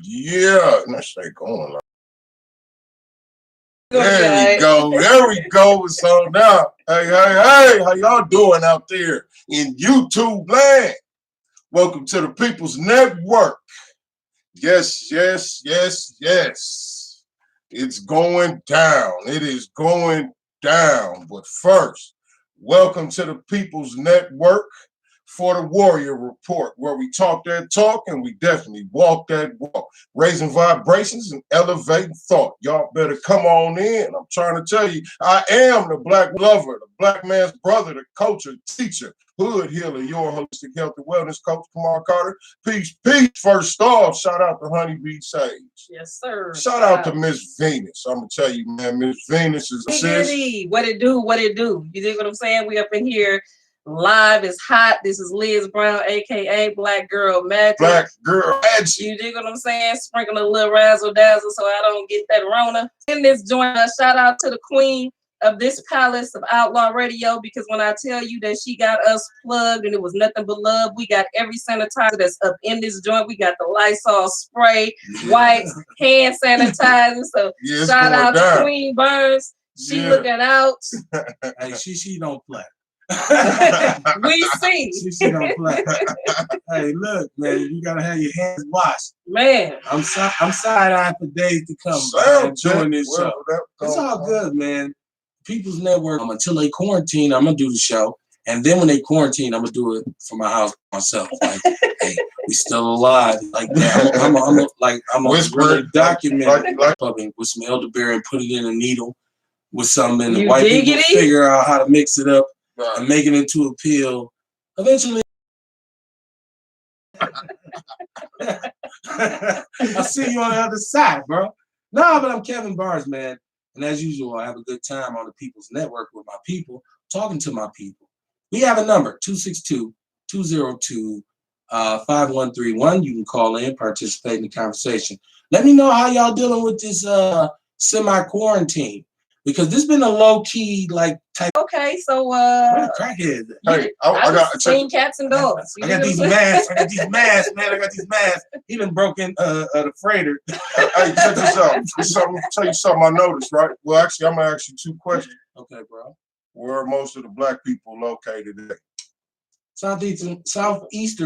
Yeah, and that shit going like. There we go. There we go. So now, hey, how y'all doing out there in YouTube land? Welcome to the People's Network. Yes. It's going down. It is going down. But first, welcome to the People's Network for the Warrior Report, where we talk that talk and we definitely walk that walk, raising vibrations and elevating thought. Y'all better come on in. I'm trying to tell you, I am the black lover, the black man's brother, the coach, teacher, hood healer, your holistic health and wellness coach, Kamar Carter. Peace. First off, shout out to Honeybee Sage. Yes, sir. Shout out to Miss Venus. I'm gonna tell you, man, Miss Venus is a sis. What it do? You dig what I'm saying? We up in here. Live is hot. This is Liz Brown, aka Black Girl Magic. Black Girl Magic. You dig what I'm saying? Sprinkle a little razzle dazzle so I don't get that Rona. In this joint, shout out to the queen of this palace of Outlaw Radio, because when I tell you that she got us plugged and it was nothing but love, we got every sanitizer that's up in this joint. We got the Lysol spray, wipes, hand sanitizer. So shout out to Queen Burns. She looking out. Hey, she don't play. We see. She don't play. Hey, look, man, you gotta have your hands washed. Man, I'm side-eyed for days to come doing this show. It's all good, man. People's Network. Until they quarantine, I'm gonna do the show, and then when they quarantine, I'm gonna do it from my house myself. Like, hey, we still alive. Like, I'm a really document with some elderberry and put it in a needle with something, and the white people figure out how to mix it up. Right. And make it into a pill. Eventually, I'll see you on the other side, bro. No, but I'm Kevin Barnes, man. And as usual, I have a good time on the People's Network with my people, talking to my people. We have a number, 262-202-5131. You can call in, participate in the conversation. Let me know how y'all dealing with this semi-quarantine. Because this been a low-key type. Okay, so crackhead. Hey, I got seen cats and dogs. I got these masks. Man. I got these masks. He done broken the freighter. Hey, check this out. Tell you something I noticed, right? Well, actually, I'm gonna ask you two questions. Okay, bro. Where are most of the black people located today? Southeastern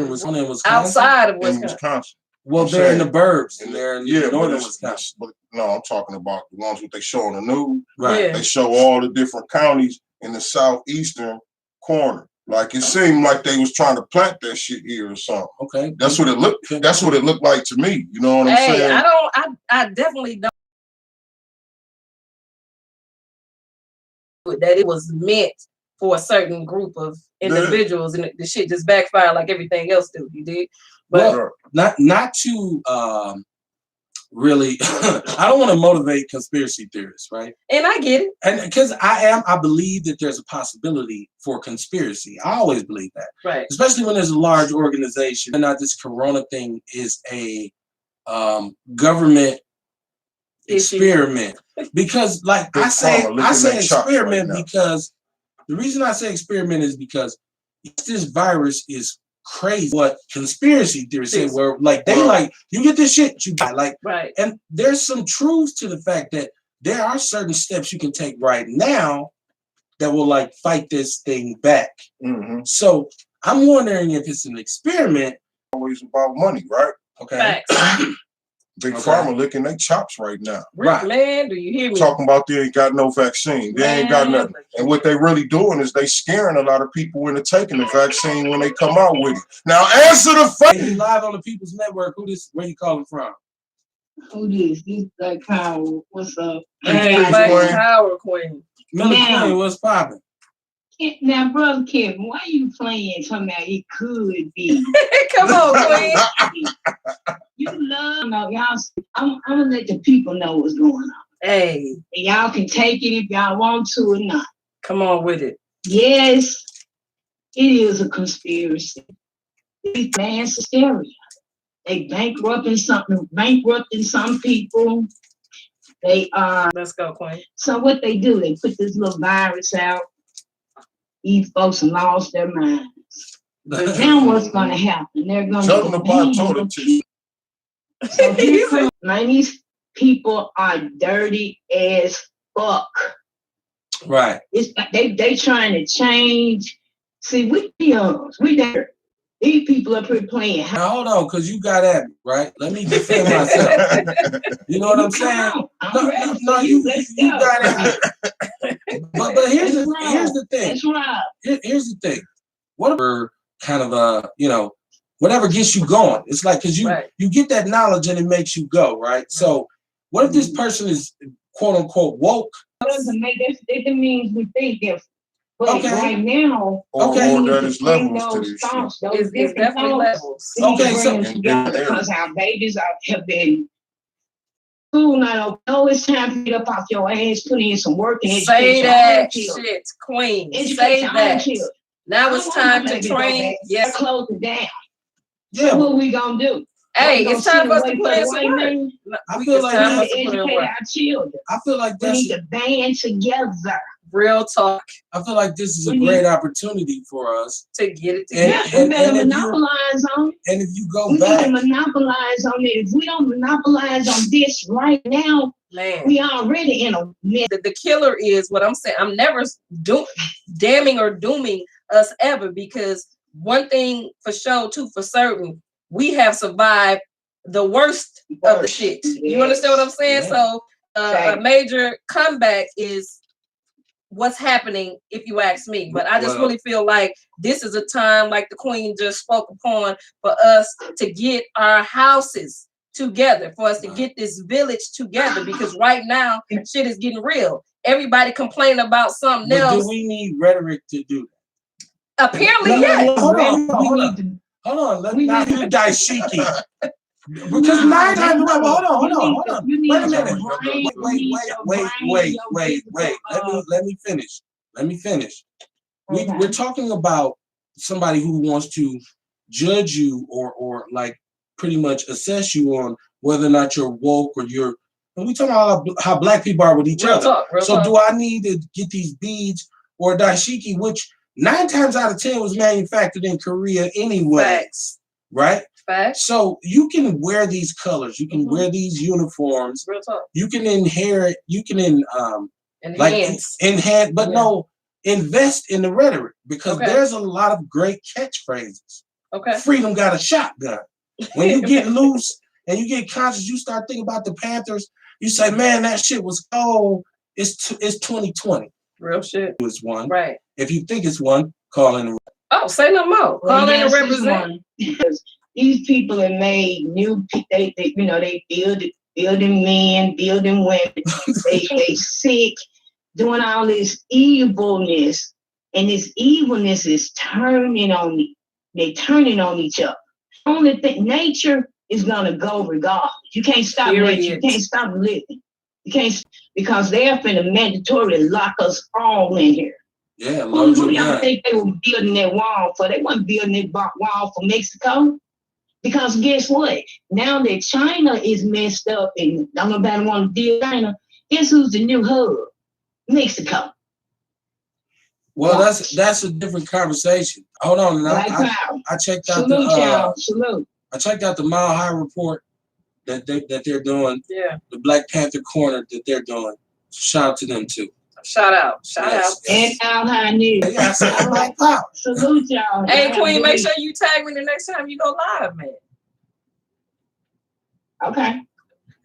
Wisconsin. Outside of Wisconsin. Well, they're in the burbs, and they're in northern Wisconsin. But no, I'm talking about the ones that they show on the news. Right. Yeah. They show all the different counties in the southeastern corner. Like, it seemed like they was trying to plant that shit here or something. Okay. That's what it looked. That's what it looked like to me. You know what I'm saying? I definitely don't. That it was meant for a certain group of individuals, and the shit just backfired like everything else do. You did. But not to really, I don't want to motivate conspiracy theorists, right? And I get it. And because I believe that there's a possibility for conspiracy. I always believe that. Right. Especially when there's a large organization. And not this corona thing is a government experiment. Because I say experiment because the reason I say experiment is because this virus is crazy. What conspiracy theories say, where you get this shit, you buy right. And there's some truth to the fact that there are certain steps you can take right now that will fight this thing back. Mm-hmm. So I'm wondering if it's an experiment. Always about money, right? Okay. Big Pharma licking their chops right now. Right. Man, do you hear me? Talking about they ain't got no vaccine. They ain't got nothing. And what they really doing is they scaring a lot of people into taking the vaccine when they come out with it. Now answer the question. You live on the People's Network. Where you calling from? Who this? This Black Power. What's up? Hey, Black Power Queen. Queen, what's popping? Now, Brother Kevin, why you playing talking about it could be? Come on, Queen. You love y'all. I'm gonna let the people know what's going on. Hey. And y'all can take it if y'all want to or not. Come on with it. Yes, it is a conspiracy. It's mass hysteria. They bankrupting some people. They Let's go, Queen. So what they do, they put this little virus out. These folks lost their minds. But now what's gonna happen? They're gonna So here comes, man, these people are dirty as fuck. Right. It's they trying to change. See, we young, we there. These people up here playing. Now hold on, because you got at me, right? Let me defend myself. You know what I'm saying? No, you got at me. But here's the thing. That's right. Here's the thing. Whatever kind of whatever gets you going. It's like because you get that knowledge and it makes you go, right? So what if this person is quote unquote woke? That doesn't make that means we think different. But right now, or there's levels to this thoughts, shit. It's definitely levels. Okay, so because our babies have been school not open. No, it's time to get up off your ass, put in some work and say that shit, Queen. Say that. Now it's time to train. Yes, close it down. Yeah. So what we gonna do? Hey, it's time for us to put in some work. I feel like we need to educate our children. I feel like we need to band together. Real talk. I feel like this is a great opportunity for us to get it together. We better monopolize on it. And if you go we back, need to monopolize on it. If we don't monopolize on this right now, man, we already in a mess. The killer is what I'm saying. I'm never damning or dooming us ever, because one thing for sure, too, for certain, we have survived the worst of the shit. Yes. You understand what I'm saying? Yeah. So a major comeback is what's happening, if you ask me. But I just really feel like this is a time, like the Queen just spoke upon, for us to get our houses together, for us to get this village together, because right now shit is getting real. Everybody complaining about something else. Do we need rhetoric to do that? Apparently, yes. Hold on. Let me not do dashiki. Because 9 times, hold on. Wait a minute. Wait. Let me finish. We're talking about somebody who wants to judge you or like pretty much assess you on whether or not you're woke or you're. And we talking about how black people are with each other. So do I need to get these beads or dashiki, which 9 times out of 10 was manufactured in Korea anyway? Facts. Right? Facts. So you can wear these colors, you can wear these uniforms, you can enhance, but invest in the rhetoric, because there's a lot of great catchphrases. Okay. Freedom got a shotgun. When you get loose and you get conscious, you start thinking about the Panthers, you say, man, that shit was cold. It's 2020. Real shit. It's one. Right. If you think it's one, call in. Oh, say no more. Call in and represent. These people have made new. They building men, building women. they sick, doing all this evilness, and this evilness is turning on me. They turning on each other. Only thing, nature is gonna go regardless. You can't stop nature. You can't stop living. You can't, because they're finna mandatorily lock us all in here. Yeah, who do y'all think they were building that wall for? They weren't building that wall for Mexico. Because guess what? Now that China is messed up and nobody want to deal with China, guess who's the new hub? Mexico. Well, that's a different conversation. Hold on, I checked out I checked out the Mile High report that they're doing. Yeah. The Black Panther Corner that they're doing. Shout out to them too. Shout out. And Mile High News. Yeah, I like that. Salute y'all. Hey, Queen, make sure you tag me the next time you go live, man. Okay.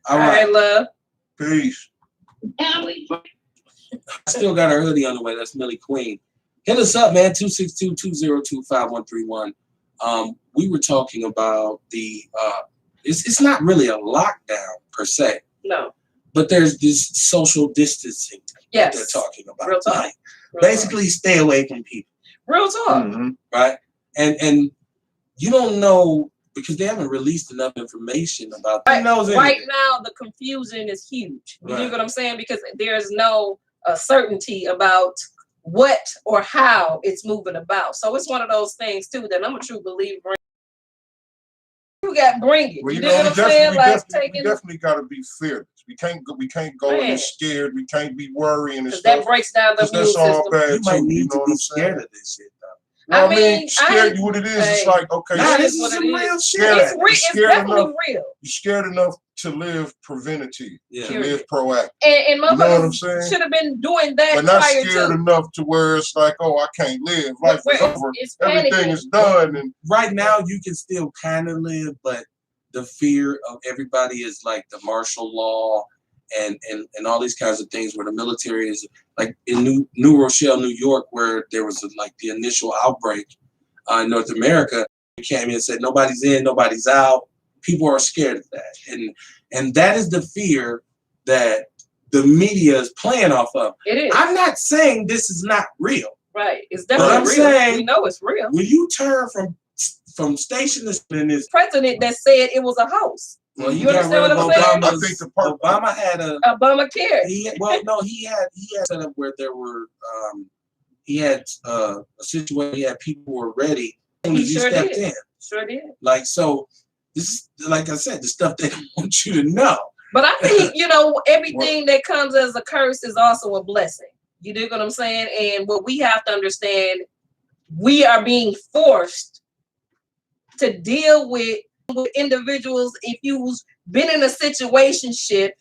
All right, love. Peace. I still got a hoodie on the way. That's Millie Queen. Hit us up, man. 262-202-5131. We were talking about the it's not really a lockdown per se. No. But there's this social distancing that they're talking about. Real talk. Like, basically stay away from people. Real talk. Mm-hmm. Right? And you don't know, because they haven't released enough information about right now the confusion is huge. You know what I'm saying? Because there's no certainty about what or how it's moving about. So it's one of those things too that I'm a true believer in. You got bring it. Well, you know what I'm saying? We definitely got to be fearless. We can't go in scared. We can't be worrying and stuff. That breaks down the immune system. You might need to be scared of this shit, though. I mean, scared you what it is. It's like, okay, this is some real shit. It's definitely real. You're scared enough to live preventative, to live proactive. And you know what I'm saying? Should have been doing that, but not scared enough to where it's like, oh, I can't live. Life is over. Everything is done. And right now, you can still kind of live, but the fear of everybody is like the martial law and all these kinds of things where the military is like in New Rochelle, New York, where there was like the initial outbreak in North America. They came in and said, nobody's in, nobody's out. People are scared of that. And that is the fear that the media is playing off of. It is. I'm not saying this is not real. Right. It's definitely real. Saying, we know it's real. When you turn from station to this president that said it was a house. Well, you understand what I'm saying? I think Obama had a Obamacare. He had set up where there were he had a situation. He had people who were ready. He sure did. Sure did. Like so, this is like I said, the stuff they don't want you to know. But I think everything that comes as a curse is also a blessing. You dig what I'm saying? And what we have to understand, we are being forced to deal with individuals. If you've been in a situationship,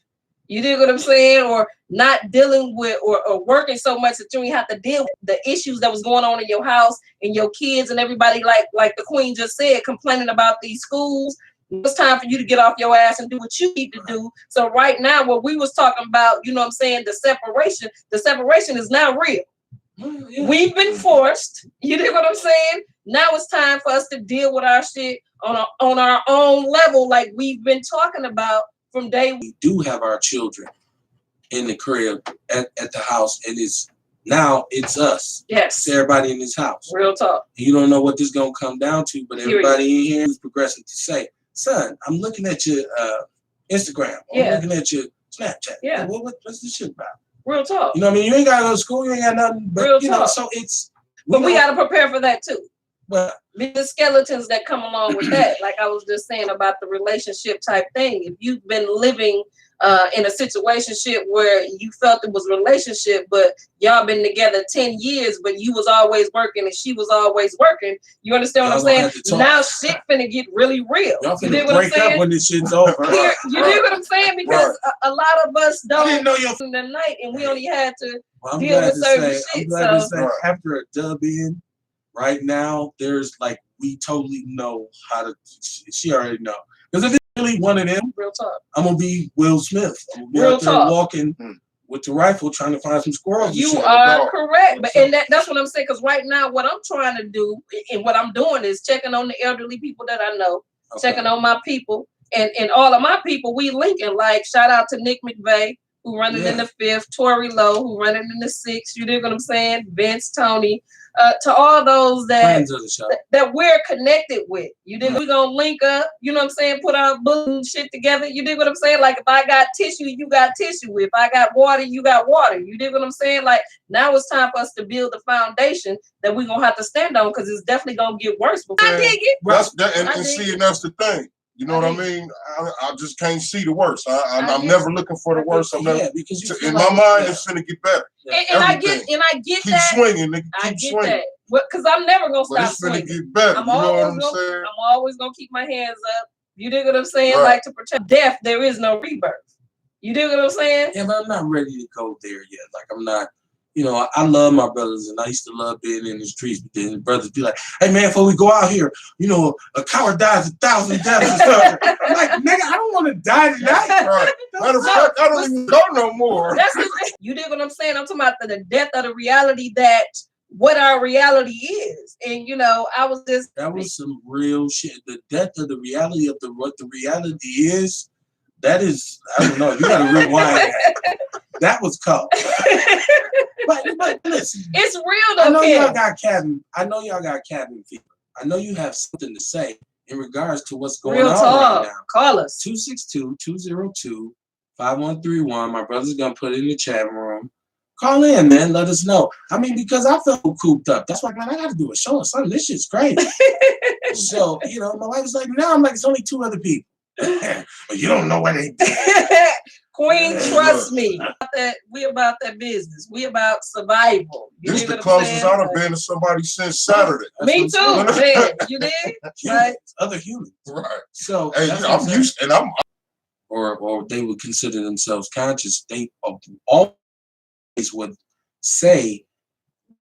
you dig what I'm saying, or not dealing with or working so much that you don't have to deal with the issues that was going on in your house and your kids and everybody, like the Queen just said, complaining about these schools. It's time for you to get off your ass and do what you need to do. So right now, what we was talking about, you know what I'm saying, the separation is now real. Yeah. We've been forced. You dig what I'm saying? Now it's time for us to deal with our shit on our own level, like we've been talking about from day one. We do have our children in the crib at the house, and it's us. Yes. It's everybody in this house. Real talk. You don't know what this is gonna come down to, but everybody in here is progressing to say, son, I'm looking at your Instagram. I'm looking at your Snapchat. Yeah. What's this shit about? Real talk. You know what I mean? You ain't gotta go to school, you ain't got nothing, but real you talk. know, so it's but we gotta prepare for that too. Well, the skeletons that come along with that, like I was just saying about the relationship type thing. If you've been living in a situationship where you felt it was a relationship, but y'all been together 10 years, but you was always working and she was always working, you understand what I'm saying? Now shit finna get really real. Y'all finna break up when this shit's over. You dig what I'm saying? Because a lot of us don't know in the night, and we only had to deal with certain shit. I'm glad to say, after a dub in, right now, there's like, we totally know how to, she already know. Because if it's really one of them, real talk, I'm going to be Will Smith. I'm going to be real out there walking with the rifle trying to find some squirrels. You are correct. But and that's what I'm saying. Because right now, what I'm trying to do and what I'm doing is checking on the elderly people that I know, checking on my people. And all of my people, we linking. Like, shout out to Nick McVeigh, who running in the 5th, Tory Lowe, who running in the 6th. You dig what I'm saying? Vince, Tony. To all those that we're connected with. You dig? We gonna link up, you know what I'm saying? Put our book shit together. You dig what I'm saying? Like if I got tissue, you got tissue. If I got water, you got water. You dig what I'm saying? Like now it's time for us to build the foundation that we're gonna have to stand on, because it's definitely gonna get worse before I dig it. And that's the thing. You know what I mean? I just can't see the worst. I'm never looking for the worst. I'm never, because in my mind, it's gonna get better. And I get keep that. Swinging, nigga. I get that. Because I'm never gonna stop swinging. It's gonna get better. You know what I'm saying? I'm always gonna keep my hands up. You dig what I'm saying? Right. Like to protect death, there is no rebirth. You dig what I'm saying? Yeah, but I'm not ready to go there yet. Like I'm not. You know, I love my brothers, and I used to love being in the streets. But then the brothers be like, "Hey, man, before we go out here, you know, a coward dies 1,000 deaths." And stuff. I'm like, nigga, I don't want to die tonight. Right. Matter of fact, I don't even go no more. You dig what I'm saying? I'm talking about the death of the reality that what our reality is. And, you know, I was just... That was some real shit. The death of the reality of what the reality is, that is, I don't know, you got to rewind that. That was cold. But listen, it's real though. I know y'all got cabin fever. I know you have something to say in regards to what's going on right now. Call us. 262-202-5131. My brother's gonna put it in the chat room. Call in, man. Let us know. I mean, because I felt cooped up. That's why I gotta do a show or something. This shit's crazy. So, you know, my wife was like, no, I'm like, it's only 2 other people. But you don't know where they did. Queen, trust me. We about that business. We about survival. This is the closest I've been to somebody since Saturday. Me too, man. You did? Right? Other humans. Right. So hey, I'm used, and I'm. Or they would consider themselves conscious. They always would say,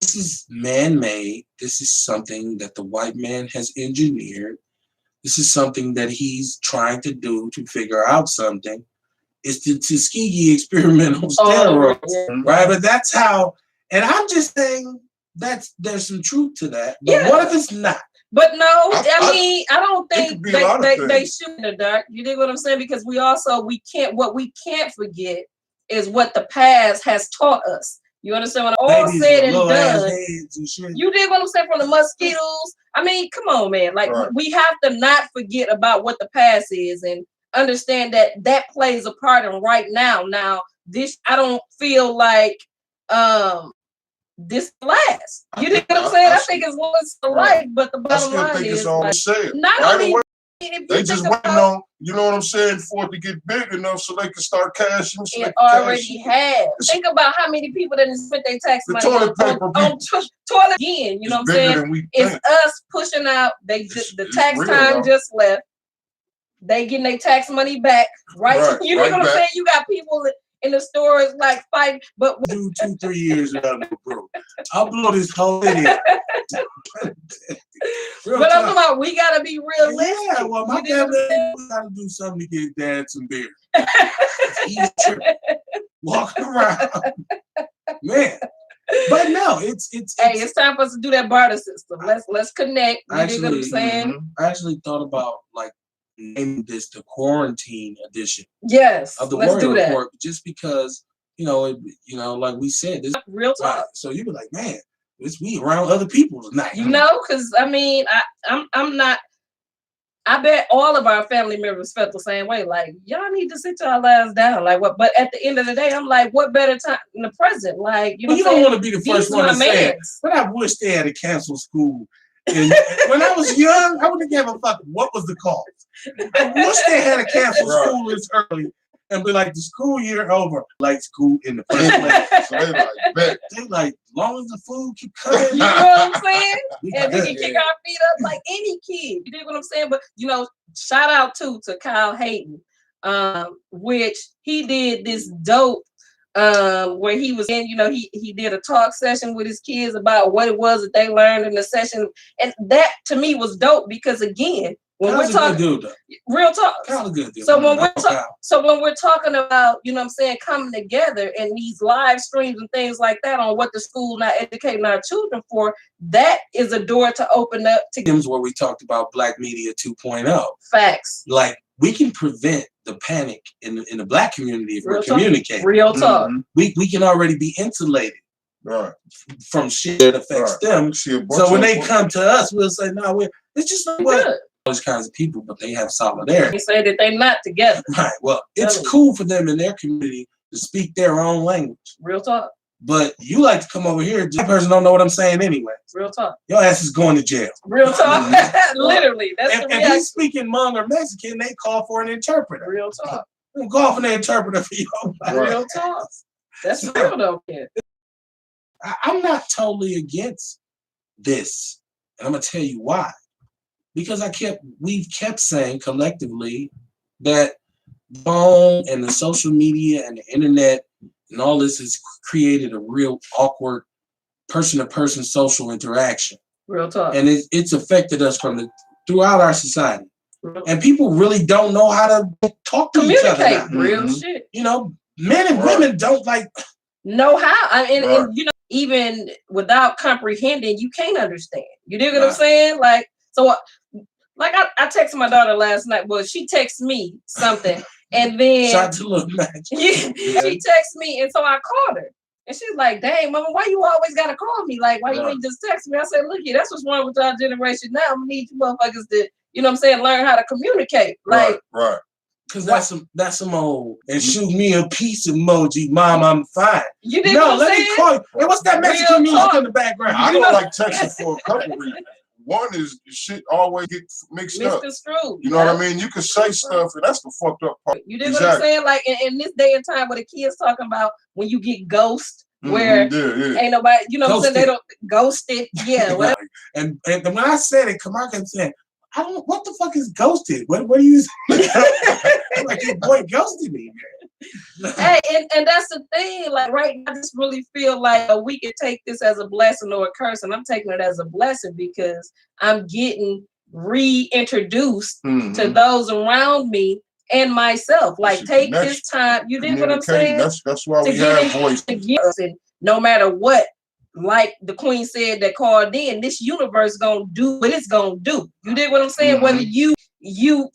"This is man-made. This is something that the white man has engineered. This is something that he's trying to do to figure out something." It's the Tuskegee experiment on steroids, right? But that's how, and I'm just saying there's some truth to that. But what if it's not? But no, I mean, I don't think they shoot in the dark. You dig what I'm saying? Because what we can't forget is what the past has taught us. You understand what I'm all said and done? You dig what I'm saying? From the mosquitoes. I mean, come on, man. Like we have to not forget about what the past is and understand that plays a part in right now. Now, this I don't feel like this lasts. You know what I'm saying? I think it's what's right, but the bottom line is not only they just waiting on, you know what I'm saying, for it to get big enough so they can start cashing. So it already has. Think about how many people that spent their tax money on toilet again. You know what I'm saying? It's us pushing out. The tax time just left. They getting their tax money back, right? You know what I'm saying? You got people in the stores like fighting, but 2-3 years ago, bro, I'll blow this whole video. But I'm talking about we gotta be realistic. Yeah, well, my dad gotta do something to get dad some beer. He's walking around, man. But no, it's it's time for us to do that barter system. Let's connect. You know what I'm saying? I actually thought about like naming this the quarantine edition. Yes, of the let's Warrior do that. Report, just because like we said, this real talk. So you be like, man, we around other people tonight. You know, because I mean, I'm not. I bet all of our family members felt the same way. Like, y'all need to sit y'all ass down. Like what? But at the end of the day, I'm like, what better time in the present? Like, you know, you don't want to be the first one to say it. But I wish they had to cancel school. And when I was young, I wouldn't give a fuck what was the cause. I wish they had to cancel school this early and be like, the school year over, like school in the first place. So they like, long as the food keep coming. You know what I'm saying? And we can kick our feet up like any kid. You dig what I'm saying? But you know, shout out to Kyle Hayden, which he did this dope where he was in, you know, he did a talk session with his kids about what it was that they learned in the session. And that to me was dope because again, when we're talking real talk. So when we're talking about, you know what I'm saying, coming together and these live streams and things like that on what the school not educating our children for, that is a door to open up to where we talked about Black Media 2.0. Facts. Like we can prevent the panic in the Black community if we're communicating. Real talk. We can already be insulated from shit that affects them. So when they come to us, we'll say, no, it's just not what those kinds of people, but they have solidarity. They say that they're not together. Right. Well, it's cool for them in their community to speak their own language. Real talk. But you like to come over here, that person don't know what I'm saying anyway. Real talk. Your ass is going to jail. Real talk. Literally. That's the if he's speaking Hmong or Mexican, they call for an interpreter. Real talk. Don't call for an interpreter for you. Real talk. That's real though, kid. I'm not totally against this. And I'm gonna tell you why. Because we've kept saying collectively that the phone and the social media and the internet and all this has created a real awkward person-to-person social interaction. Real talk. And it's affected us throughout our society. And people really don't know how to talk to each other now. Real shit. You know, men and women don't know how. And you know, even without comprehending, you can't understand. You dig what I'm saying? Like, so like I texted my daughter last night. Well, she texted me something, and then shout to little magic. She texted me, and so I called her, and she's like, "Dang, mama, why you always gotta call me? Like, why you ain't just text me?" I said, "Look, that's what's wrong with our generation now. I'm gonna need you motherfuckers to, you know what I'm saying, learn how to communicate." Like, right. Cause that's some old and shoot me a peace emoji, mom. I'm fine. You didn't let me call you. Hey, what's that Mexican music in the background? I don't like texting for a couple reasons. one is shit always get mixed up. Misconstrued. You know what I mean? You can say stuff, and that's the fucked up part. You dig what I'm saying? Like in this day and time, where the kids talking about when you get ghost, where ain't nobody, you know what I'm saying? They don't ghosted. Yeah, whatever. and when I said it, Kamaka said, I don't. What the fuck is ghosted? What are you? Like your boy ghosted me, man. Hey, and that's the thing. Like right now, I just really feel like we can take this as a blessing or a curse, and I'm taking it as a blessing because I'm getting reintroduced to those around me and myself. Like take this time. You did what I'm saying? That's why we have voice. And no matter what, like the queen said that called in, this universe gonna do what it's gonna do. You did what I'm saying? Whether you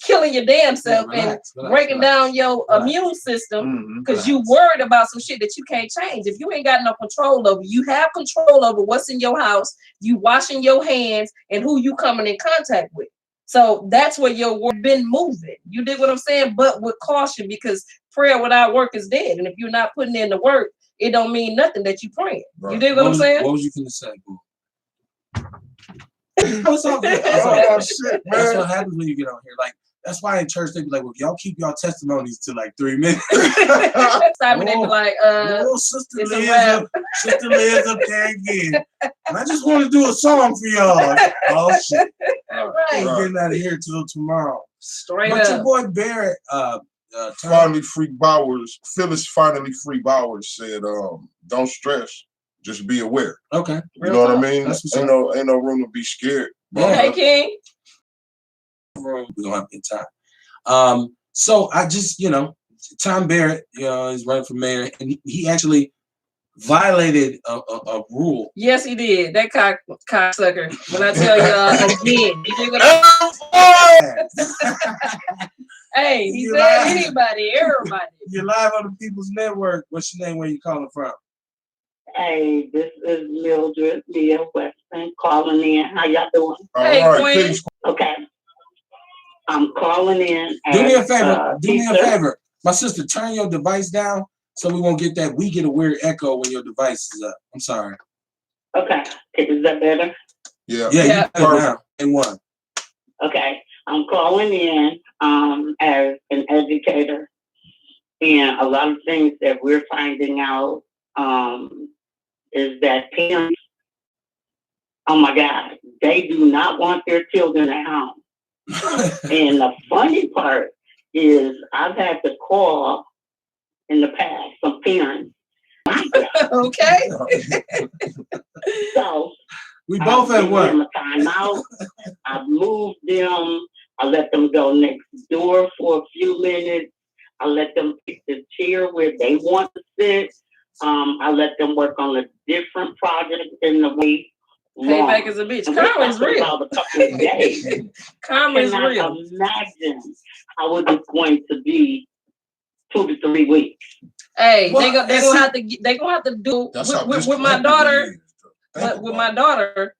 killing your damn self and breaking down your immune system because you worried about some shit that you can't change. If you ain't got no control over, you have control over what's in your house, you washing your hands, and who you coming in contact with. So that's where your work been moving. You did what I'm saying, but with caution, because prayer without work is dead. And if you're not putting in the work, it don't mean nothing that you praying. Right. You did what I'm saying? What was you gonna say, boo? What's all good? Shit, man. That's what happens when you get on here. Like that's why in church they be like, "Well, y'all keep y'all testimonies to like 3 minutes." Time they be like, Sister Liz up there again. And I just want to do a song for y'all. Oh shit! Right. We're getting out of here till tomorrow. Straight but up. Your boy Barrett, finally free Bowers. Phyllis finally free Bowers said, "Don't stress, just be aware." Okay, you know what I mean. Ain't no room to be scared. Hey, King. We don't have good time. So I just, Tom Barrett, is running for mayor, and he actually violated a rule. Yes, he did. That cocksucker. When I tell y'all again, he did what hey, he said anybody, everybody. You're live on the People's Network. What's your name? Where you calling from? Hey, this is Mildred Leah Weston calling in. How y'all doing? Hey, Queen. Okay. I'm calling in. Do me a favor. Do me a favor. My sister, turn your device down so we won't get that. We get a weird echo when your device is up. I'm sorry. Okay. Is that better? Yeah. Yeah. Now. And one. Okay. I'm calling in as an educator, and a lot of things that we're finding out is that parents, oh my God, they do not want their children at home. And the funny part is I've had to call in the past some parents. Okay. So we both had one. Time out. I've moved them. I let them go next door for a few minutes. I let them pick the chair where they want to sit. I let them work on a different project in the week. Payback is a bitch. Karma is real. Karma is real. Imagine how it is going to be 2 to 3 weeks. Hey, well, they gonna have to do with my daughter. But with my daughter,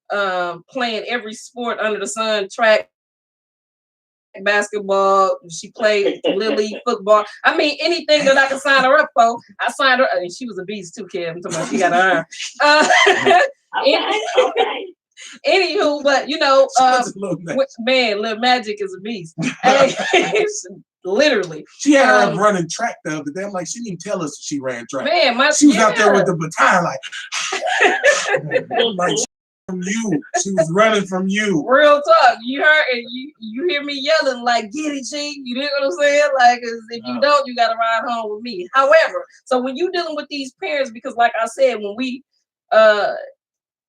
playing every sport under the sun, track, basketball, she played little league football. I mean, anything that I can sign her up for, I signed her. I mean, she was a beast too, Kim. I'm talking about she got an iron. Okay. Anywho, but Lil Magic is a beast. Hey, literally. She had her running track the other day. I'm like, she didn't even tell us she ran track. Man, she was out there with the baton, like from you. She was running from you. Real talk. You heard and you hear me yelling like, get it, G. You know what I'm saying? Like, if you don't, you gotta ride home with me. However, so when you dealing with these parents, because like I said, when we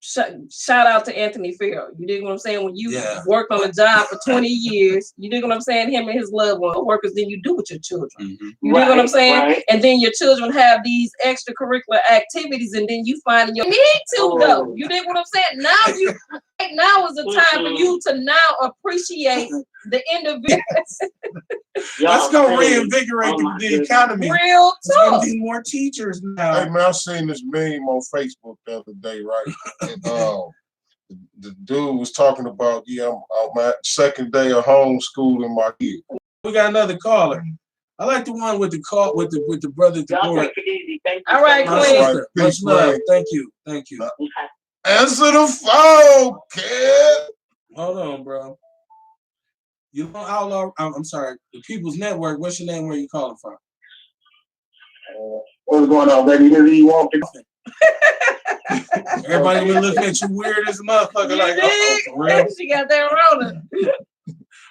shout out to Anthony Farrell. You dig what I'm saying? When you worked on a job for 20 years, you dig what I'm saying? Him and his loved one workers, then you do with your children. Mm-hmm. You dig what I'm saying? Right. And then your children have these extracurricular activities, and then you find you need to go. You dig what I'm saying? Now is the time for you to now appreciate the individual. Let's go reinvigorate the economy. Real talk. There's gonna be more teachers now. Hey man, I seen this meme on Facebook the other day, right? And, the dude was talking about, I'm my second day of homeschooling my kid. We got another caller. I like the one with the call with the brother. All right, Queen. Much love. Thank you. Answer the phone, kid. Hold on, bro. You know Outlaw? I'm sorry, the People's Network. What's your name? Where you calling from? What's going on, baby? You walking? Everybody been looking at you weird as a motherfucker. Like, oh, for real? She got that Rona.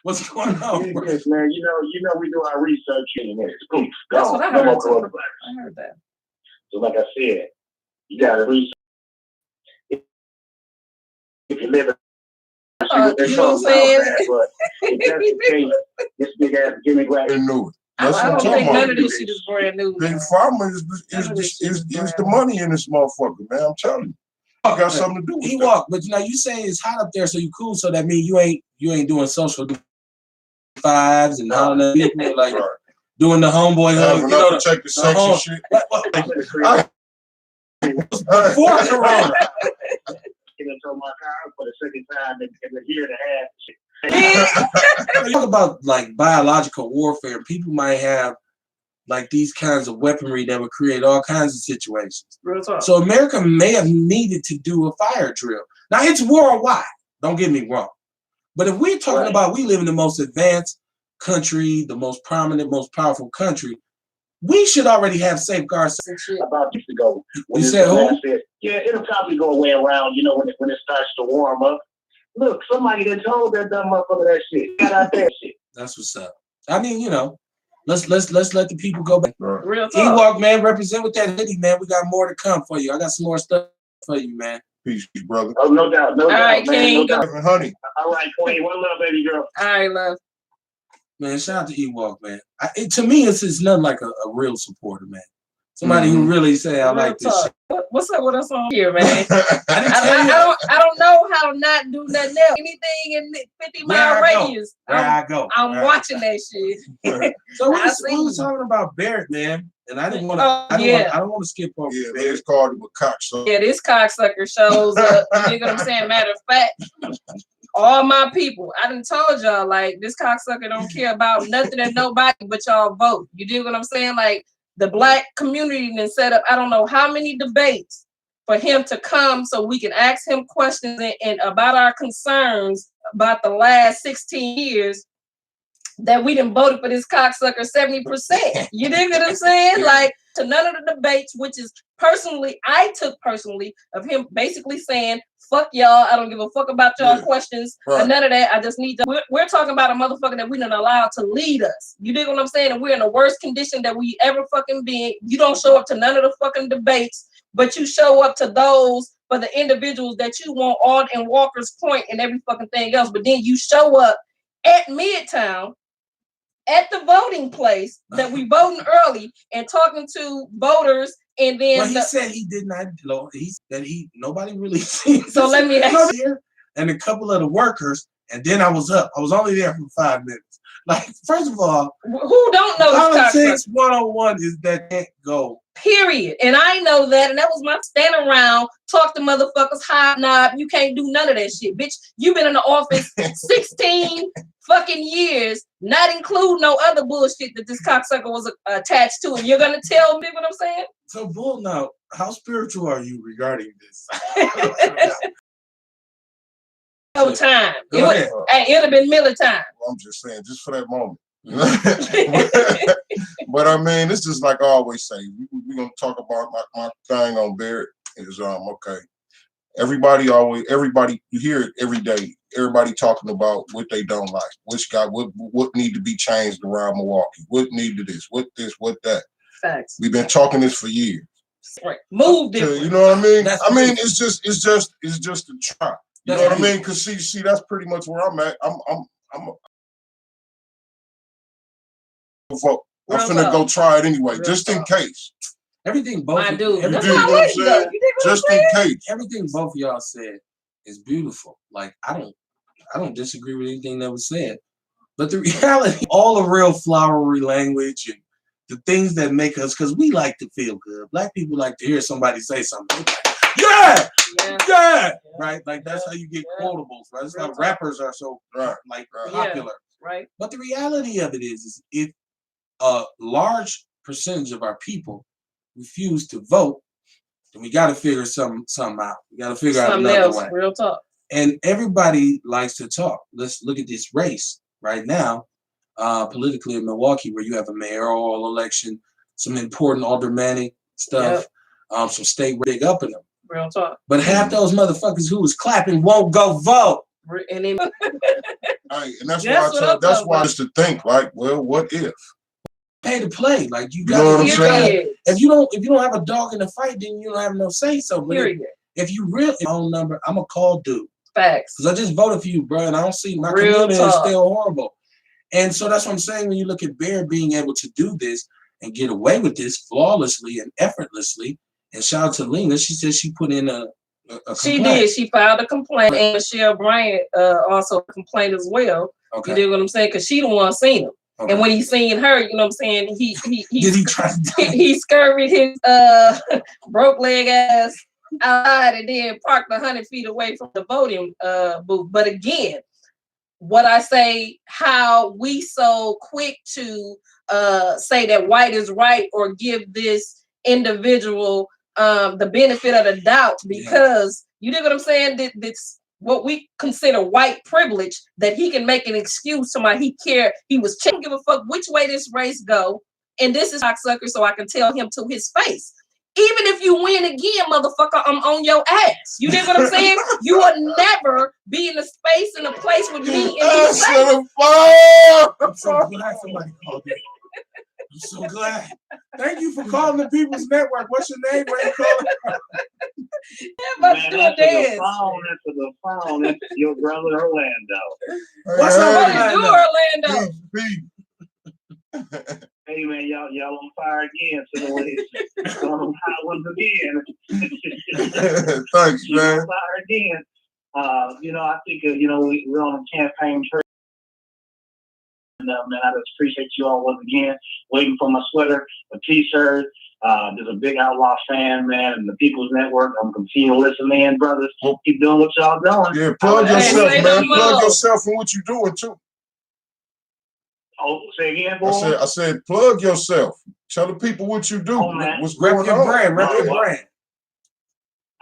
What's going on, bro? Yes, man. You know, we do our research in this. That's what I heard. I heard that. So, like I said, you got to research. If you live in you know what I'm saying? But if that's the case, this big ass Jimmy Grant knew it. I don't think none of this shit is brand new. Big Pharma is the money in this motherfucker, man. I'm telling you. I got something to do with He that. walk, but you saying it's hot up there, so you cool. So that means you ain't doing social fives and all that people like doing the homeboy hug. You know, protect the sex and shit. Before Corona. Into my car for the second time in a year and a half. Talk about like biological warfare. People might have like these kinds of weaponry that would create all kinds of situations. Real talk. So America may have needed to do a fire drill. Now it's worldwide. Don't get me wrong. But if we're talking about we live in the most advanced country, the most prominent, most powerful country, we should already have safeguards. About years ago, when you said who? Yeah, it'll probably go away around, when it starts to warm up. Look, somebody that told that dumb motherfucker that shit. Got out that shit. That's what's up. I mean, let's let the people go back. Real talk. Ewok, man, represent with that hoodie, man. We got more to come for you. I got some more stuff for you, man. Peace, brother. Oh, no doubt, no doubt, right, man, King. no doubt. Honey. All right, Queen. One love, baby girl. All right, love. Man, shout out to Ewok, man. To me, it's nothing like a real supporter, man. Somebody who really say, I like this shit. What's up with us on here, man? I don't know how to not do nothing else. Anything in 50-mile radius. I'm watching that shit. So we was talking about Barrett, man. And I didn't want to. I don't want to skip over. Yeah, man, it's called the cocksucker. Yeah, this cocksucker shows up. You know what I'm saying? Matter of fact, all my people, I done told y'all, like, this cocksucker don't care about nothing and nobody but y'all vote. You dig what I'm saying? Like, the black community then set up, I don't know how many debates for him to come so we can ask him questions and about our concerns about the last 16 years that we done voted for this cocksucker 70%. You dig what I'm saying? Like, to none of the debates, which is I took personally of him basically saying, fuck y'all, I don't give a fuck about y'all questions, and none of that. I just need to, we're talking about a motherfucker that we done allowed to lead us. You dig what I'm saying? And we're in the worst condition that we ever fucking been. You don't show up to none of the fucking debates, but you show up to those for the individuals that you want on in Walker's Point and every fucking thing else. But then you show up at Midtown, at the voting place that we voting early and talking to voters, and then well, he said he did not. He said nobody really seen. So let me ask you. And a couple of the workers, and then I was up. I was only there for 5 minutes. Like, first of all, who don't know politics 101 is that can't go. Period. And I know that, and that was my stand around, talk to motherfuckers, hobnob. You can't do none of that shit, bitch. You've been in the office 16 fucking years, not include no other bullshit that this cocksucker was attached to. And you're gonna tell me what I'm saying? So, Bull, now, how spiritual are you regarding this? No time. It'd have been Miller time. Well, I'm just saying, just for that moment. But I mean, it's just like I always say, we're gonna talk about my thing on Barrett is okay. Everybody you hear it every day. Everybody talking about what they don't like, what need to be changed around Milwaukee, what need to this, what that. Facts. We've been talking this for years. Right. Move different. You know what I mean? It's just a try. You know what I mean? Because see, that's pretty much where I'm at. I'm finna go try it anyway, just in case. Everything both just in case. Everything both of y'all said is beautiful. Like, I don't disagree with anything that was said. But the reality, all the real flowery language and the things that make us, because we like to feel good. Black people like to hear somebody say something. Like, yeah, right? Like, that's how you get quotables, right? That's why rappers are so popular. Right. But the reality of it is if a large percentage of our people refuse to vote, then we got to figure something out. We got to figure out another way. Real talk. And everybody likes to talk. Let's look at this race right now, politically in Milwaukee, where you have a mayoral election, some important aldermanic stuff, some state big up in them. Real talk. But half those motherfuckers who was clapping won't go vote. And then, and that's why I used to think, like, well, what if? Pay to play, like you know what I'm saying. If you don't have a dog in the fight, then you don't have no say so. But if you really own number, I'm gonna call dude. Facts. Because I just voted for you, bro, and I don't see my community is still horrible. And so that's what I'm saying. When you look at Bear being able to do this and get away with this flawlessly and effortlessly, and shout out to Lena, she said she put in a complaint. She did. She filed a complaint, and Michelle Bryant also complained as well. Okay. You know what I'm saying? Because she the one seen him. Okay. And when he seen her, you know what I'm saying, he did he try to he scurried his broke leg ass outside and then parked 100 feet away from the voting booth. But again, what I say, how we so quick to say that white is right or give this individual the benefit of the doubt because you know what I'm saying? That's what we consider white privilege, that he can make an excuse to my he was checking, give a fuck which way this race go, and this is cocksucker, so I can tell him to his face. Even if you win again, motherfucker, I'm on your ass. You know what I'm saying? You will never be in a space, in a place with me in this space. I'm so glad somebody called me. I'm so glad. Thank you for calling the People's Network. What's your name? Where you calling from? Answer the phone. It's your brother Orlando. What's up, Orlando? Hey man, y'all on fire again. So it's on them hot ones again. Thanks, man. On fire again. I think we're on a campaign trail. And man, I just appreciate you all once again. Waiting for my sweater, a t-shirt. There's a big Outlaw fan, man, and the People's Network. I'm continuing to listen in, brothers. Keep doing what y'all doing. Yeah, plug yourself, man. Plug yourself and what you're doing too. Oh, say again, boy. I said, plug yourself. Tell the people what you do. Oh, man. What's going on? Rep your brand.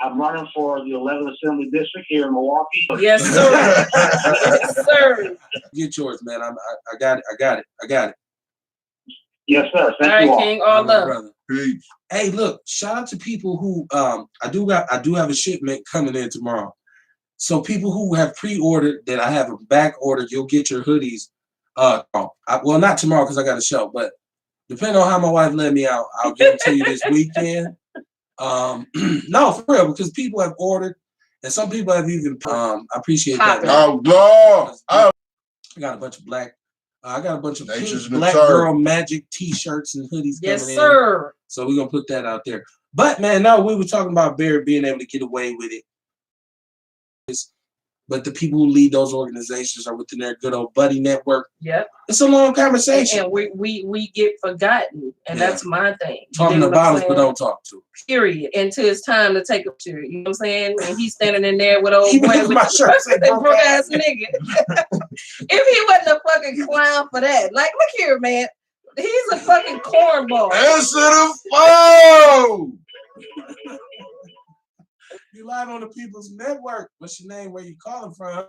I'm running for the 11th Assembly District here in Milwaukee. Yes, sir. Yes, sir. Get yours, man. I got it. Yes, sir. Thank you all. King, all love. Peace. Hey, look, shout out to people who I do have a shipment coming in tomorrow. So people who have pre-ordered that I have a back order, you'll get your hoodies. Well, not tomorrow because I got a show, but depending on how my wife let me out, I'll give them to you this weekend. No, for real, because people have ordered, and some people have even. I appreciate that. I got a bunch of black. I got a bunch of pink Black Girl Magic T-shirts and hoodies. Yes, sir. So we're gonna put that out there. But man, no, we were talking about Barry being able to get away with it. But the people who lead those organizations are within their good old buddy network. Yep. It's a long conversation. And we get forgotten. And that's my thing. Talking about us, but don't talk to. Period. Until it's time to take a picture. You know what I'm saying? And he's standing in there with old boy with my shirt, broke ass nigga. If he wasn't a fucking clown for that. Like, look here, man. He's a fucking cornball. Answer the phone. You live on the People's Network. What's your name? Where you calling from?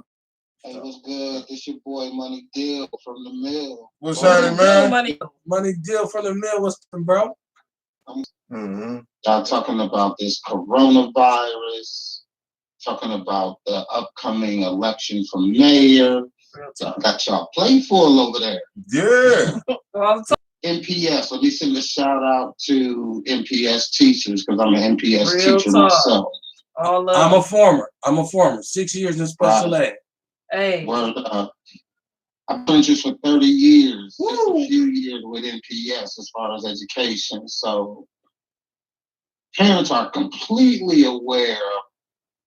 Hey, what's good? This your boy Money Deal from the Mill. What's happening, man? Money Deal from the Mill. What's up, bro? Y'all talking about this coronavirus, talking about the upcoming election for mayor. Got y'all playful over there. Yeah. MPS. Let me send a shout out to MPS teachers because I'm an MPS teacher myself. I'm a former. 6 years in special ed. Hey. Well, I've been just for 30 years. Just a few years with MPS as far as education. So parents are completely aware of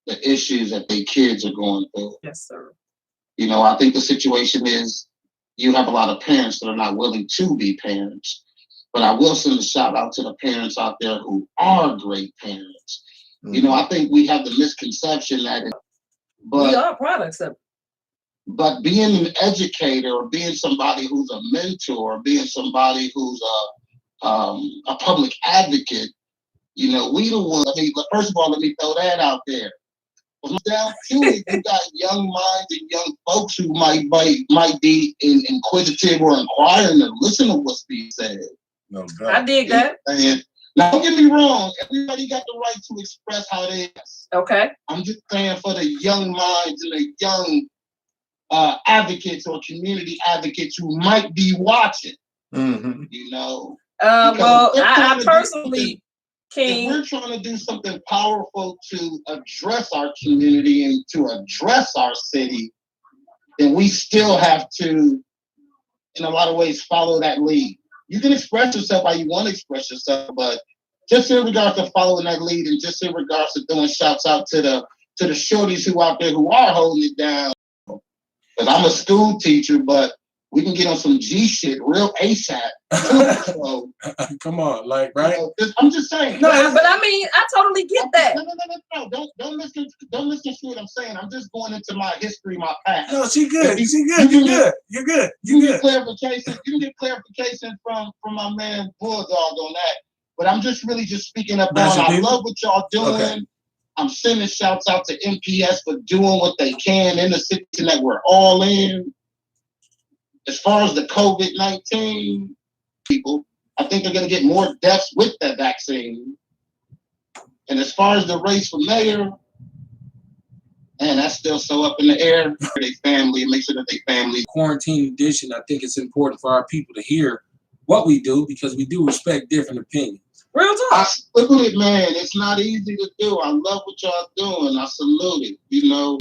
the issues that their kids are going through. Yes, sir. You know, I think the situation is you have a lot of parents that are not willing to be parents. But I will send a shout out to the parents out there who are great parents. You know, I think we have the misconception that we are products of it. But being an educator or being somebody who's a mentor, or being somebody who's a public advocate, you know, we the ones. First of all, let me throw that out there. Down to it, you got young minds and young folks who might be inquisitive or inquiring and listen to what's being said. No doubt. I dig that. And now, don't get me wrong. Everybody got the right to express how they is. Okay. I'm just saying for the young minds and the young advocates or community advocates who might be watching. Mm-hmm. You know. Well, I personally, King, if we're trying to do something powerful to address our community and to address our city, then we still have to, in a lot of ways, follow that lead. You can express yourself how you want to express yourself, but just in regards to following that lead and just in regards to throwing shouts out to the shorties who out there who are holding it down. Because I'm a school teacher, but we can get on some G shit real ASAP. So, come on, like, right? You know, I'm just saying. No, but I mean, I totally get that. No. Don't listen to what I'm saying. I'm just going into my history, my past. No, she good. She good. You're good. You're good. You can get clarification. You can get clarification from my man Bulldog on that. But I'm just really just speaking up on. I love what y'all doing. Okay. I'm sending shouts out to MPS for doing what they can in the situation that we're all in. As far as the COVID-19 people, I think they're going to get more deaths with that vaccine. And as far as the race for mayor, man, that's still so up in the air. For their family, make sure that they family. Quarantine edition, I think it's important for our people to hear what we do because we do respect different opinions. Real talk. Look at it, man. It's not easy to do. I love what y'all doing. I salute it. You know,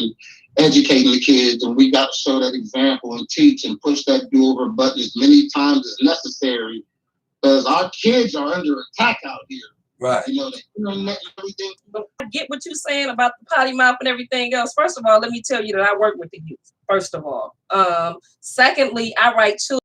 educating the kids, and we got to show that example and teach and push that do-over button as many times as necessary, because our kids are under attack out here. Right. You know, the internet and everything. I get what you're saying about the potty mouth and everything else. First of all, let me tell you that I work with the youth. First of all, secondly, I write children.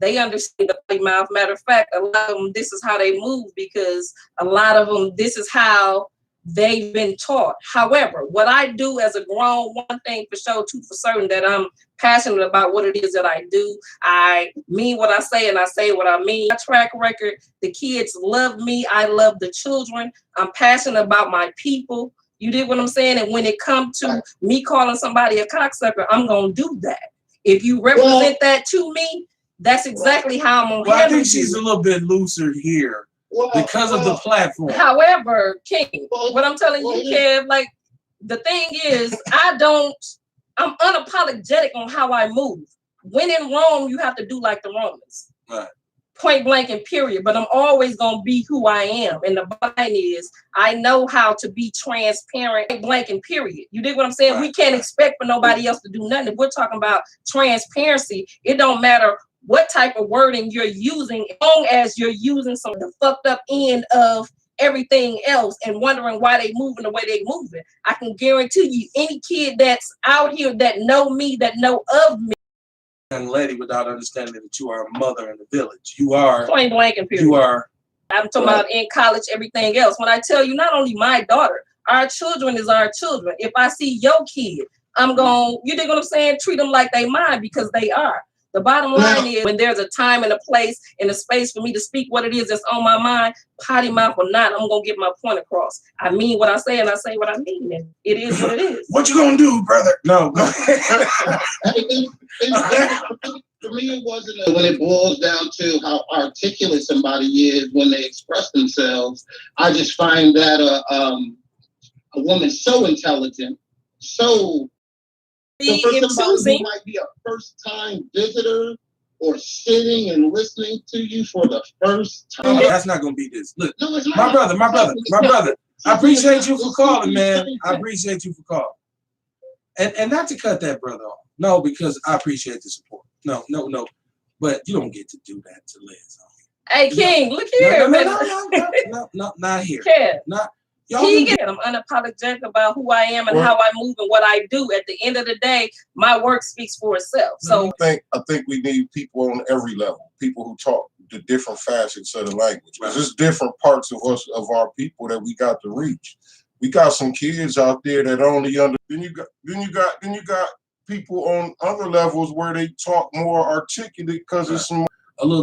They understand the potty mouth. Matter of fact, a lot of them, this is how they move because a lot of them, this is how they've been taught. However, what I do as a grown, one thing for sure, two for certain, that I'm passionate about what it is that I do. I mean what I say and I say what I mean. My track record, the kids love me. I love the children. I'm passionate about my people. You dig what I'm saying? And when it comes to me calling somebody a cocksucker, I'm going to do that. If you represent that to me, that's exactly how I'm going to handle I think she's a little bit looser here. Because of the platform. However, King, what I'm telling you, Kev, like the thing is, I'm unapologetic on how I move. When in Rome, you have to do like the Romans. Right. Point blank and period. But I'm always gonna be who I am. And the bottom is I know how to be transparent, point blank and period. You dig what I'm saying? Right. We can't expect for nobody else to do nothing. If we're talking about transparency, it don't matter what type of wording you're using, as long as you're using some of the fucked up end of everything else and wondering why they moving the way they moving. I can guarantee you, any kid that's out here that know me, that know of me. Young lady, without understanding that you are a mother in the village. You are. Point blank and period. You are. I'm talking about in college, everything else. When I tell you, not only my daughter, our children is our children. If I see your kid, I'm going, you dig what I'm saying? Treat them like they mine because they are. The bottom line is when there's a time and a place and a space for me to speak what it is that's on my mind, potty mouth or not, I'm going to get my point across. I mean what I say and I say what I mean. And it is what it is. What you going to do, brother? No. For me, it wasn't when it boils down to how articulate somebody is when they express themselves. I just find that a woman so intelligent, so... So for somebody who might be a first-time visitor or sitting and listening to you for the first time. That's not going to be this. Look, no, it's not. My brother. I appreciate you for calling, man. I appreciate you for calling. And not to cut that brother off. No, because I appreciate the support. No. But you don't get to do that to Liz. Hey, King, look here, man. No, not here. Not. I'm unapologetic about who I am and how I move and what I do. At the end of the day, my work speaks for itself. So I think we need people on every level, people who talk the different facets of the language. Because there's different parts of us, of our people, that we got to reach. We got some kids out there that only under. Then you got people on other levels where they talk more articulate because it's some.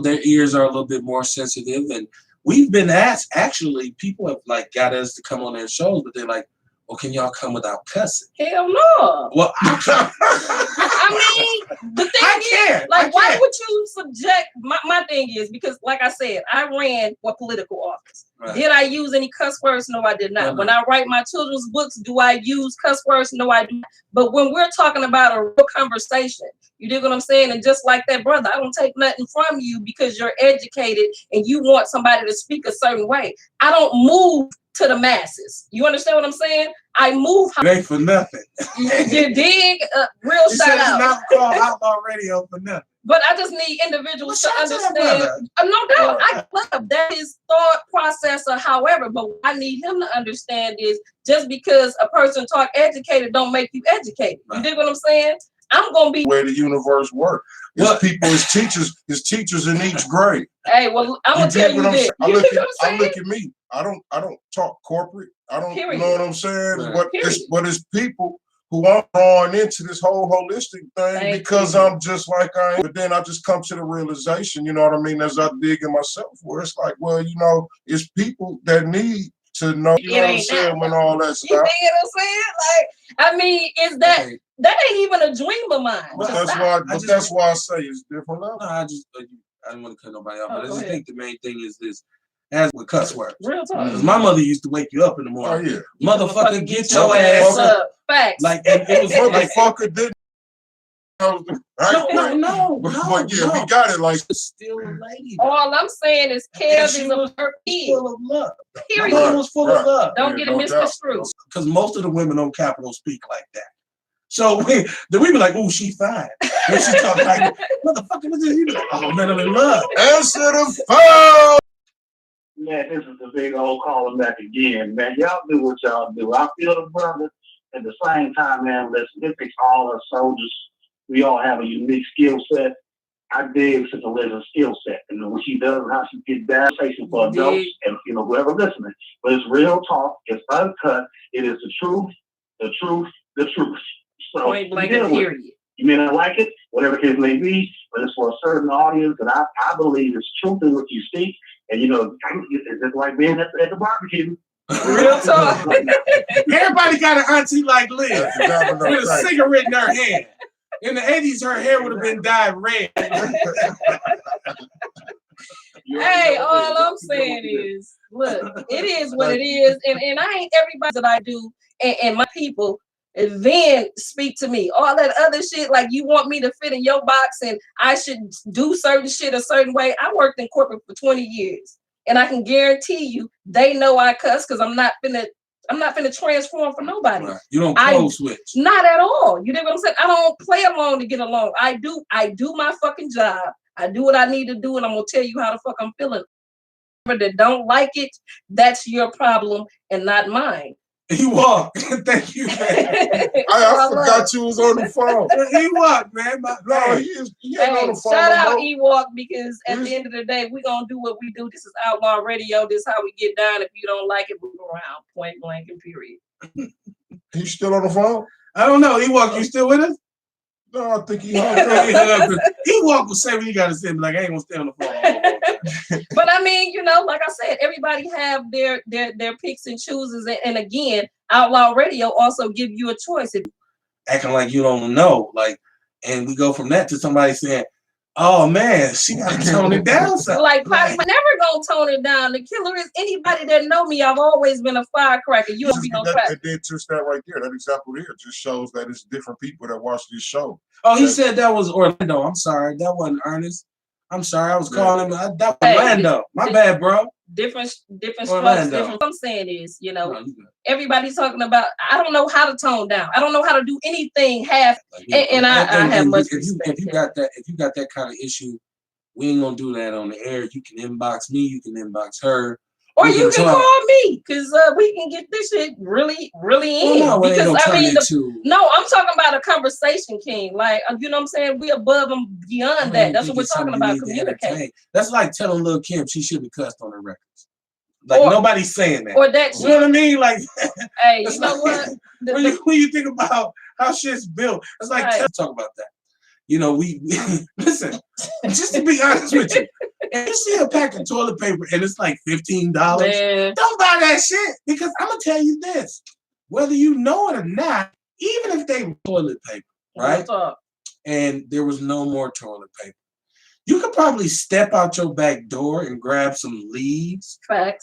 Their ears are a little bit more sensitive, and we've been asked, actually, people have like got us to come on their shows, but they're like, well, can y'all come without cussing? Hell no. Well, I mean, the thing is, like, why would you subject, my thing is, because like I said, I ran for political office. Right. Did I use any cuss words? No, I did not. When I write my children's books, do I use cuss words? No, I do not. But when we're talking about a real conversation, you dig what I'm saying? And just like that, brother, I don't take nothing from you because you're educated and you want somebody to speak a certain way. I don't move to the masses. You understand what I'm saying? I move. It ain't for nothing. You dig? Real shout out. It's not called Outlaw Radio for nothing. But I just need individuals to understand. No doubt, I love that his thought process or however. But what I need him to understand is just because a person talk educated don't make you educated. You dig what I'm saying? I'm gonna be where the universe works. His people, his teachers in each grade. Hey, well, I'm gonna tell you this. I look at me. I don't talk corporate. I don't. You know what I'm saying? Right. But it's people who I'm drawing into this whole holistic thing because I'm just like I am. But then I just come to the realization, you know what I mean, as I dig in myself, where it's like, well, you know, it's people that need to know, you know what I'm saying, when all that stuff. You know what I'm saying? Like, I mean, is that ain't even a dream of mine. But that's why I say it's different level. No, I don't want to cut nobody off, but I just think the main thing is this. As with cuss words. Real talk. Because my mother used to wake you up in the morning. Oh, yeah. Motherfucker, get your ass up. Facts. Like, it was motherfucker didn't. No. But yeah, we got it. Like, still a lady. All I'm saying is Kev is a full of love. Period. My mom was full of love. Don't get it misconstrued. Because most of the women on Capitol speak like that. So we be like, "Ooh, she fine." When she talk like, "Motherfucker, what's this?" You be like, "Oh man, I'm in love." Answer the phone. Man, this is the big old calling back again, man. Y'all do what y'all do. I feel the brother. At the same time, man, listen, it takes all our soldiers. We all have a unique skill set. I dig Sister Liz's skill set. And what she does, how she gets down, for adults and, you know, whoever listening. But it's real talk. It's uncut. It is the truth, the truth, the truth. So, point blank, period. You may not like it, whatever the case may be, but it's for a certain audience, and I believe it's truth in what you speak. And, you know, it's just like being at the barbecue. Real talk. Everybody got an auntie like Liz with a cigarette in her hand. In the 80s, her hair would have been dyed red. Hey, all I'm saying is, look, it is what it is. And I ain't everybody that I do and my people then speak to me. All that other shit, like you want me to fit in your box and I should do certain shit a certain way. I worked in corporate for 20 years. And I can guarantee you, they know I cuss because I'm not finna transform for nobody. Right. You don't code switch. Not at all. You know what I'm saying? I don't play along to get along. I do my fucking job. I do what I need to do, and I'm gonna tell you how the fuck I'm feeling. That don't like it, that's your problem and not mine. Ewok, thank you, man. I forgot you was on the phone. Ewok, man. No, he on the phone. Shout out Ewok, because at the end of the day, we're gonna do what we do. This is Outlaw Radio. This is how we get down. If you don't like it, move around. Point blank and period. He's still on the phone? I don't know. Ewok, you still with us? No, I think he Ewok will say what you gotta say, but like I ain't gonna stay on the phone. But I mean, you know, like I said, everybody have their picks and chooses, and again, Outlaw Radio also give you a choice. Acting like you don't know, like, and we go from that to somebody saying, "Oh man, she gotta tone it down." Like, Potty, never gonna tone it down. The killer is anybody that know me. I've always been a firecracker. You don't be no crack. It did just that right there. That example there just shows that it's different people that watch this show. Oh, he said that was Orlando. I'm sorry, that wasn't Ernest. I'm sorry, I was calling him. That was Orlando. My bad, bro. Different strokes. Different. What I'm saying is, you know, everybody's talking about. I don't know how to tone down. I don't know how to do anything half. And I have much respect. If you got that kind of issue, we ain't gonna do that on the air. You can inbox me. You can inbox her. Or you can call me, because we can get this shit really, really in. No, because I mean, no, I'm talking about a conversation, King. Like, you know what I'm saying? We above and beyond that. That's what we're talking about. Communicating. That's like telling Lil' Kim she should be cussed on her records. Like nobody's saying that. Or that. You know what I mean? Like, hey, you know what? When you think about how shit's built, it's like talk about that. You know, we listen. Just to be honest with you, if you see a pack of toilet paper and it's like $15, don't buy that shit, because I'm gonna tell you this: whether you know it or not, even if they were toilet paper, right? And there was no more toilet paper, you could probably step out your back door and grab some leaves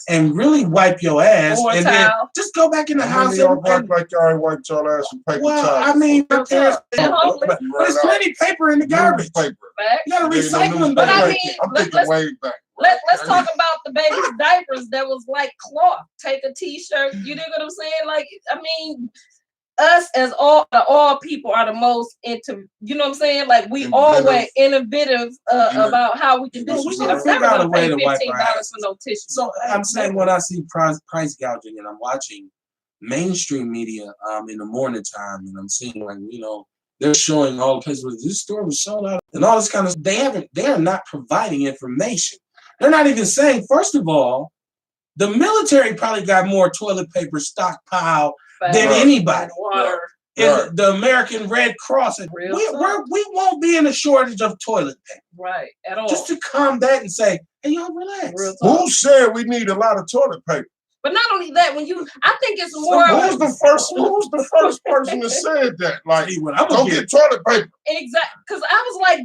and really wipe your ass, and then just go back in the house. Y'all act like y'all ain't wiped y'all ass with paper towels. I mean, but there's plenty of paper in the garbage. You gotta recycle them. But I mean, I'm thinking way back. Let's talk about the baby's diapers that was like cloth. Take a t-shirt. You dig what I'm saying? Like, I mean, us as all people are the most into, you know what I'm saying? Like, we always innovative about how we can do it. I'm never gonna pay $15 for no tissue. So I'm saying, when I see price gouging and I'm watching mainstream media in the morning time, and I'm seeing, like, you know, they're showing all the places where this store was sold out and all this kind of, they are not providing information. They're not even saying, first of all, the military probably got more toilet paper stockpile than anybody. Water. The American Red Cross. We won't be in a shortage of toilet paper. Right, at all. Just to calm that and say, hey, y'all relax. Who said we need a lot of toilet paper? But not only that, I think it's more. Who's the first person that said that? Like, don't get toilet paper. Exactly, because I was like,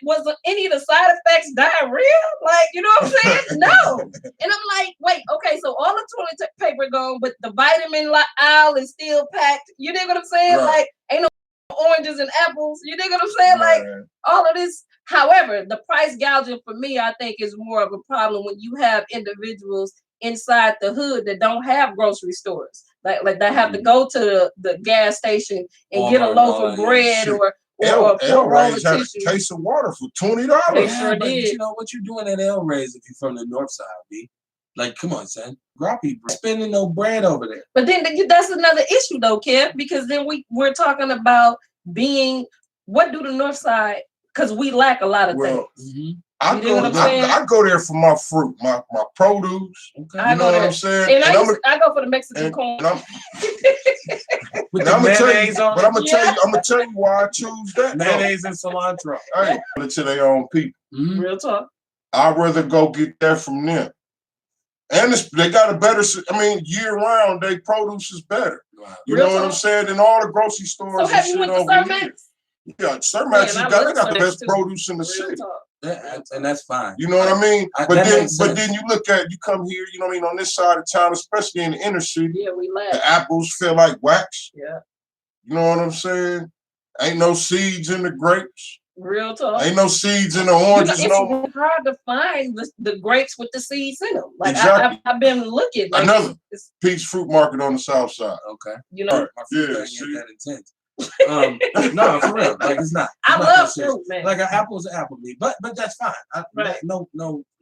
was any of the side effects diarrhea? Like, you know what I'm saying? No. And I'm like, wait, okay, so all the toilet paper gone, but the vitamin aisle is still packed. You dig what I'm saying? Right. Like, ain't no oranges and apples. You dig what I'm saying? Right. Like, all of this. However, the price gouging for me, I think, is more of a problem when you have individuals inside the hood that don't have grocery stores, like that have to go to the gas station and get a loaf of bread or a roll of had tissue. A case of water for $20. They sure did. You know what you doing at El Rey's if you're from the north side, B? Like, come on, son. Groppy spending no bread over there. But then that's another issue though, Kev, because then we're talking about what do the north side, because we lack a lot of things. I go there for my fruit, my produce. Okay. You know what I'm saying? And I go for the Mexican corn. I'm gonna tell you why I choose that. Mayonnaise and cilantro. Hey, to their own people. Real talk. I'd rather go get that from them. And they got a better, year round, their produce is better. Wow. You know what I'm saying? In all the grocery stores. So have you went to Sir Max? Yeah, Sir Max, they got the best produce in the city. And that's fine. You know what I mean? But then you come here, you know what I mean, on this side of town, especially in the inner city. Yeah, we laugh. The apples feel like wax. Yeah. You know what I'm saying? Ain't no seeds in the grapes. Real talk. Ain't no seeds in the oranges. It's hard to find the grapes with the seeds in them. Like, exactly. I've been looking. Like, another Peach Fruit Market on the south side. Okay. You know, my fruit ain't that intense. No, for real. Like, it's not. I love fruit, man. Like, an apple's an apple me, but that's fine. No,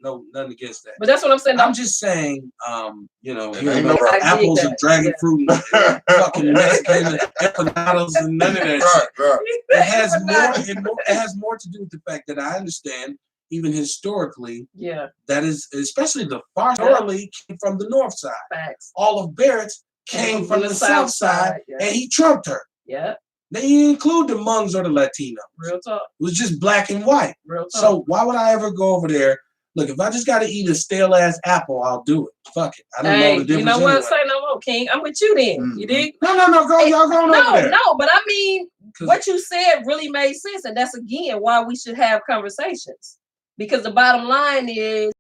nothing against that. But that's what I'm saying. I'm just saying, apples and dragon fruit and fucking Mexican empanadas and none of that shit. Right. It has more to do with the fact that I understand, even historically, that is, especially the far northerly came from the north side. Facts. Olive Barrett came from the south side, and he trumped her. Yeah. They didn't include the Hmong's or the Latinos. Real talk. It was just black and white. Real talk. So why would I ever go over there? Look, if I just got to eat a stale ass apple, I'll do it. Fuck it. I don't know the difference. You know what? Anyway. Say no more, King. I'm with you then. Mm-hmm. You dig? No. Y'all going over there. No. But I mean, what you said really made sense, and that's again why we should have conversations. Because the bottom line is,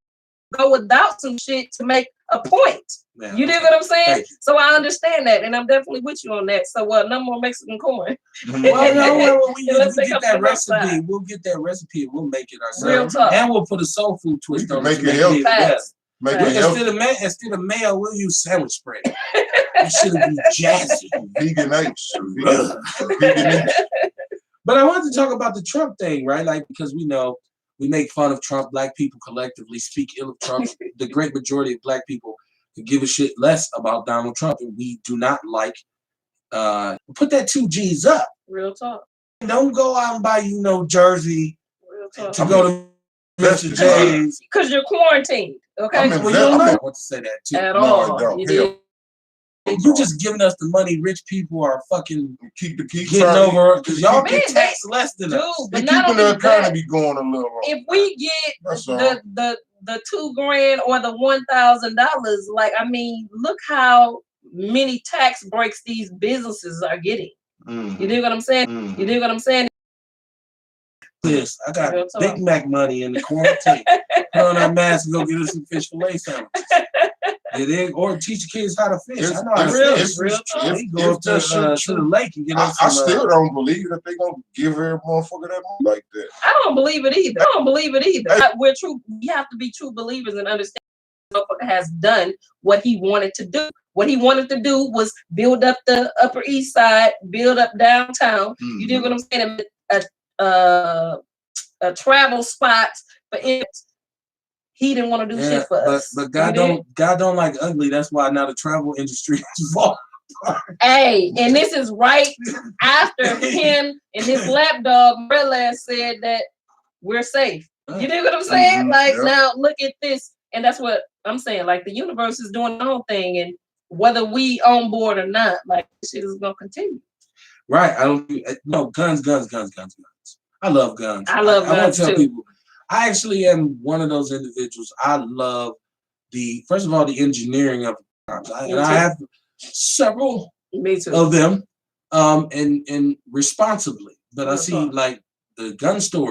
go without some shit to make a point. Yeah, you dig what I'm saying? So I understand that, and I'm definitely with you on that. So no more Mexican corn. We get that recipe. We'll get that recipe. We'll make it ourselves. Real talk. And we'll put a soul food twist on it. Make it healthy. Instead of mayo, we'll use sandwich spread. It should be jazzy. Vegan H. But I wanted to talk about the Trump thing, right? Like, because we know we make fun of Trump. Black people collectively speak ill of Trump. The great majority of black people could give a shit less about Donald Trump, and we do not like. Put that 2 G's up. Real talk. Don't go out and buy jersey to go to Mr. J's because you're quarantined. Okay. Well, you don't know what to say that too. At all. You did. You just giving us the money. Rich people are fucking keep getting over because y'all get taxed less than us. But keeping the economy going a little. If we get the $2,000 or the $1,000, like I mean, look how many tax breaks these businesses are getting. You dig what I'm saying? You dig what I'm saying? This I got Big Mac money in the quarantine. Put on that mask and go get us some fish fillet sandwiches. Or teach the kids how to fish. I know how to fish. They go up to the lake and get us some. I still don't believe that they're gonna give every motherfucker that money like that. I don't believe it either. We're true. We have to be true believers and understand the motherfucker has done what he wanted to do. What he wanted to do was build up the Upper East Side, build up downtown. You dig what I'm saying? A travel spot for it. He didn't want to do shit for us. But God don't like ugly. That's why now the travel industry is falling apart. Hey, and this is right after him and his lapdog Marilla said that we're safe. You dig what I'm saying? Now look at this, and that's what I'm saying. Like the universe is doing their own thing, and whether we on board or not, like this shit is gonna continue. Right. I don't no guns. I love guns. I love guns tell too. People, I actually am one of those individuals. I love first of all, the engineering of guns. And I have several of them, and responsibly. But I see like the gun stores.